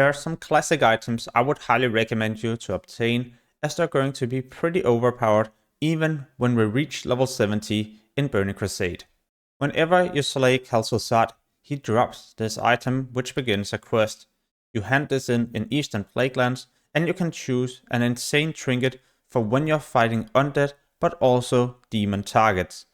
There are some classic items I would highly recommend you to obtain, as they're going to be pretty overpowered even when we reach level 70 in Burning Crusade. Whenever you slay Kel'Thuzad, he drops this item which begins a quest. You hand this in Eastern Plaguelands, and you can choose an insane trinket for when you're fighting undead but also demon targets.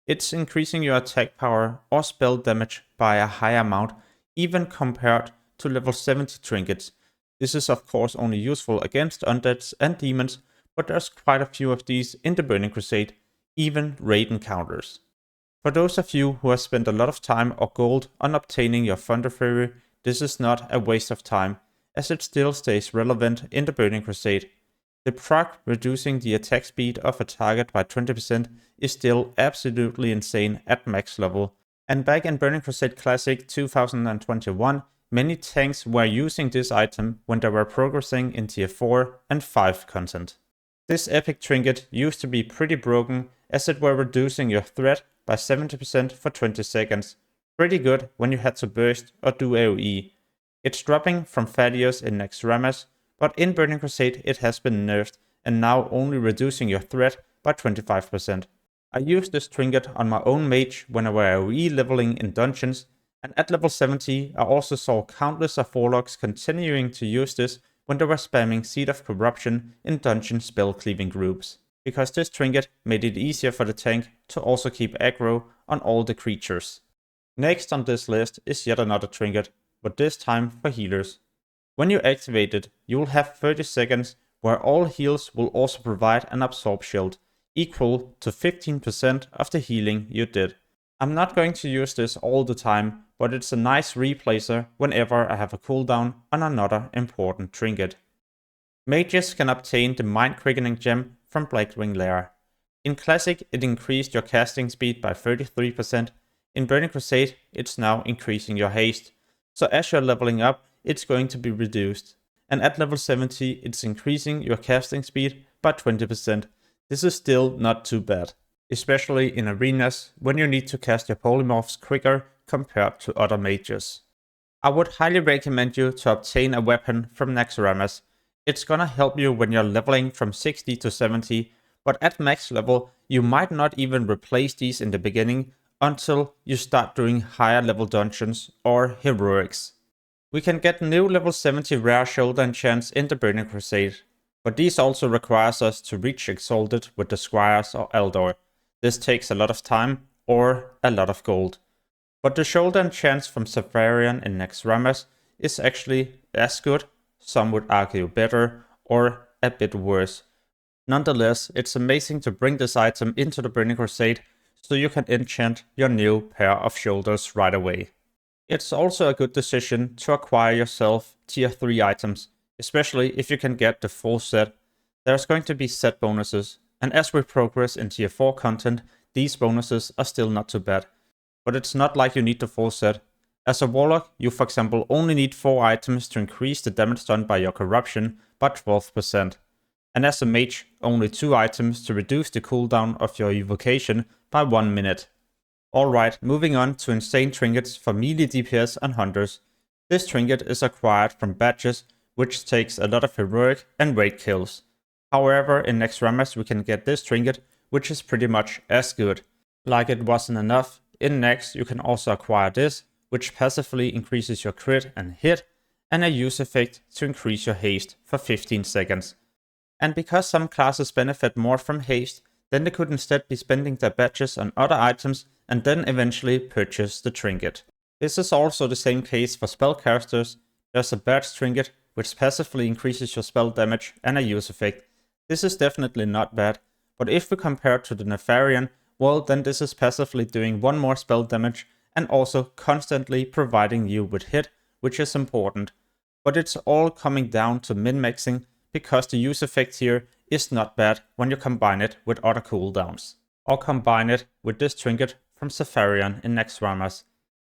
It's increasing your attack power or spell damage by a high amount, even compared to level 70 trinkets. This is of course only useful against undeads and demons, but there's quite a few of these in the Burning Crusade, even raid encounters. For those of you who have spent a lot of time or gold on obtaining your Thunderfury, this is not a waste of time, as it still stays relevant in the Burning Crusade. The proc reducing the attack speed of a target by 20% is still absolutely insane at max level, and back in Burning Crusade Classic 2021, many tanks were using this item when they were progressing in tier 4 and 5 content. This epic trinket used to be pretty broken, as it were reducing your threat by 70% for 20 seconds. Pretty good when you had to burst or do AoE. It's dropping from Thaddeus in Naxx, but in Burning Crusade it has been nerfed and now only reducing your threat by 25%. I used this trinket on my own mage when I were AoE leveling in dungeons, and at level 70 I also saw countless of warlocks continuing to use this when they were spamming Seed of Corruption in dungeon spell cleaving groups, because this trinket made it easier for the tank to also keep aggro on all the creatures. Next on this list is yet another trinket, but this time for healers. When you activate it, you will have 30 seconds where all heals will also provide an absorb shield, equal to 15% of the healing you did. I'm not going to use this all the time, but it's a nice replacer whenever I have a cooldown on another important trinket. Mages can obtain the Mind Quickening Gem from Blackwing Lair. In Classic, it increased your casting speed by 33%. In Burning Crusade, it's now increasing your haste. So as you're leveling up, it's going to be reduced. And at level 70, it's increasing your casting speed by 20%. This is still not too bad, especially in arenas when you need to cast your polymorphs quicker compared to other mages. I would highly recommend you to obtain a weapon from Naxx. It's gonna help you when you're leveling from 60 to 70, but at max level, you might not even replace these in the beginning until you start doing higher level dungeons or heroics. We can get new level 70 rare shoulder enchants in the Burning Crusade, but these also requires us to reach Exalted with the Squires or Eldor. This takes a lot of time or a lot of gold. But the shoulder enchants from Safarian in Naxx is actually as good, some would argue better, or a bit worse. Nonetheless, it's amazing to bring this item into the Burning Crusade so you can enchant your new pair of shoulders right away. It's also a good decision to acquire yourself tier 3 items, especially if you can get the full set. There's going to be set bonuses, and as we progress in tier 4 content, these bonuses are still not too bad. But it's not like you need the full set. As a warlock, you for example only need 4 items to increase the damage done by your corruption by 12%. And as a mage, only 2 items to reduce the cooldown of your evocation by 1 minute. Alright, moving on to insane trinkets for melee DPS and hunters. This trinket is acquired from badges, which takes a lot of heroic and raid kills. However, in Naxx we can get this trinket, which is pretty much as good. Like it wasn't enough, in Naxx you can also acquire this, which passively increases your crit and hit, and a use effect to increase your haste for 15 seconds. And because some classes benefit more from haste, then they could instead be spending their badges on other items and then eventually purchase the trinket. This is also the same case for spellcasters. There's a badge trinket, which passively increases your spell damage and a use effect. This is definitely not bad, but if we compare to the Nefarian, well then this is passively doing 1 more spell damage and also constantly providing you with hit, which is important. But it's all coming down to min-maxing, because the use effect here is not bad when you combine it with other cooldowns. Or combine it with this trinket from Safarian in Naxx.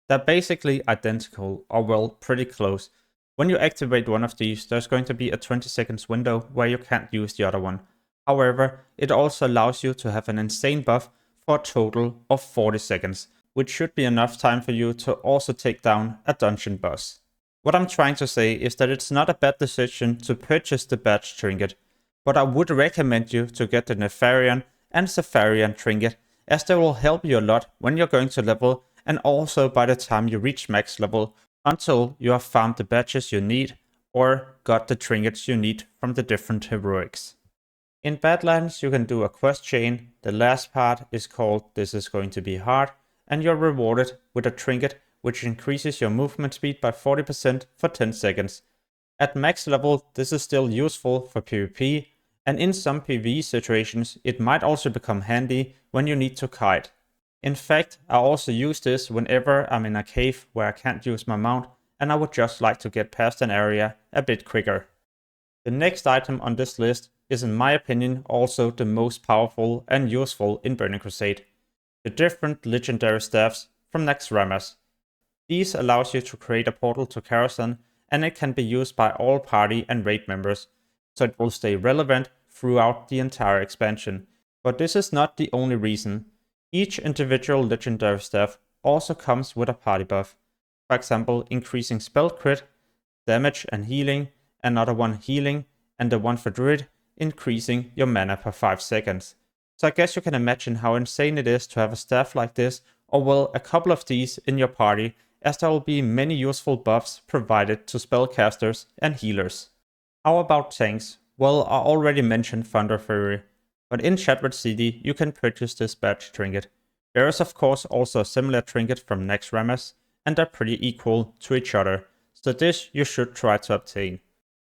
They're basically identical, or well, pretty close. When you activate one of these, there's going to be a 20 seconds window where you can't use the other one. However, it also allows you to have an insane buff for a total of 40 seconds, which should be enough time for you to also take down a dungeon boss. What I'm trying to say is that it's not a bad decision to purchase the badge trinket, but I would recommend you to get the Nefarian and Safarian trinket, as they will help you a lot when you're going to level and also by the time you reach max level, until you have farmed the badges you need or got the trinkets you need from the different heroics. In Badlands you can do a quest chain. The last part is called This Is Going to Be Hard, and you're rewarded with a trinket which increases your movement speed by 40% for 10 seconds. At max level this is still useful for PvP, and in some PvE situations it might also become handy when you need to kite. In fact, I also use this whenever I'm in a cave where I can't use my mount and I would just like to get past an area a bit quicker. The next item on this list is in my opinion also the most powerful and useful in Burning Crusade. The different legendary staffs from Naxx. These allows you to create a portal to Karazhan, and it can be used by all party and raid members, so it will stay relevant throughout the entire expansion. But this is not the only reason. Each individual legendary staff also comes with a party buff. For example, increasing spell crit, damage and healing, another one healing, and the one for druid increasing your mana per 5 seconds. So I guess you can imagine how insane it is to have a staff like this, or well, a couple of these in your party, as there will be many useful buffs provided to spellcasters and healers. How about tanks? Well, I already mentioned Thunderfury, but in Shattered City you can purchase this badge trinket. There is of course also a similar trinket from Naxx, and they're pretty equal to each other, so this you should try to obtain.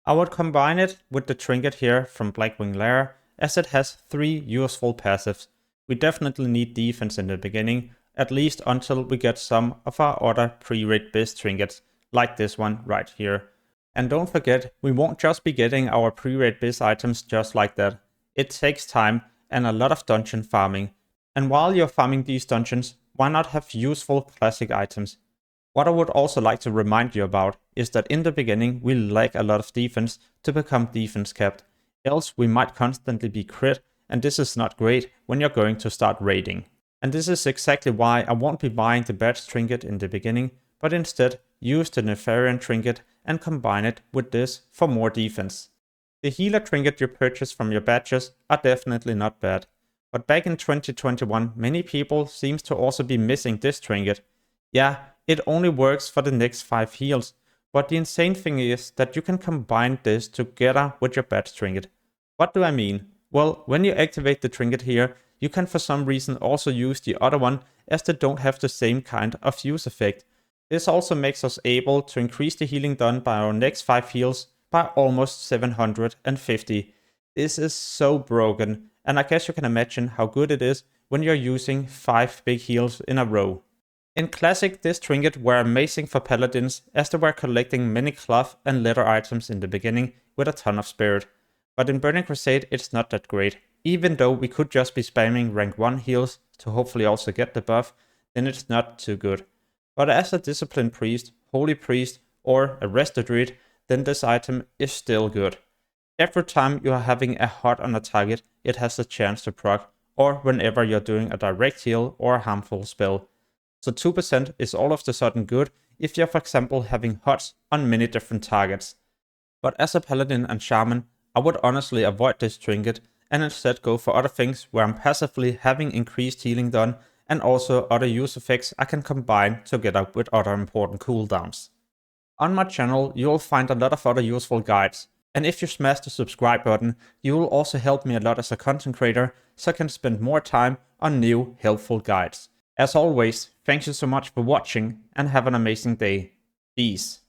I would combine it with the trinket here from Blackwing Lair, as it has 3 useful passives. We definitely need defense in the beginning, at least until we get some of our other pre-raid biz trinkets, like this one right here. And don't forget, we won't just be getting our pre-raid biz items just like that. It takes time and a lot of dungeon farming. And while you're farming these dungeons, why not have useful classic items? What I would also like to remind you about is that in the beginning we lack a lot of defense to become defense capped, else we might constantly be crit, and this is not great when you're going to start raiding. And this is exactly why I won't be buying the badge trinket in the beginning, but instead use the Nefarian trinket and combine it with this for more defense. The healer trinket you purchase from your badges are definitely not bad, but back in 2021 many people seems to also be missing this trinket. Yeah, it only works for the next 5 heals, but the insane thing is that you can combine this together with your badge trinket. What do I mean? Well, when you activate the trinket here, you can for some reason also use the other one, as they don't have the same kind of use effect. This also makes us able to increase the healing done by our next 5 heals by almost 750. This is so broken, and I guess you can imagine how good it is when you're using 5 big heals in a row. In Classic, this trinket were amazing for paladins, as they were collecting many cloth and leather items in the beginning with a ton of spirit. But in Burning Crusade it's not that great. Even though we could just be spamming rank 1 heals to hopefully also get the buff, then it's not too good. But as a disciplined priest, holy priest, or a rested druid, then this item is still good. Every time you are having a hot on a target, it has a chance to proc, or whenever you're doing a direct heal or a harmful spell. So 2% is all of the sudden good if you're for example having hots on many different targets. But as a paladin and shaman, I would honestly avoid this trinket and instead go for other things where I'm passively having increased healing done, and also other use effects I can combine together with other important cooldowns. On my channel you will find a lot of other useful guides, and if you smash the subscribe button, you will also help me a lot as a content creator, so I can spend more time on new helpful guides. As always, thank you so much for watching and have an amazing day. Peace.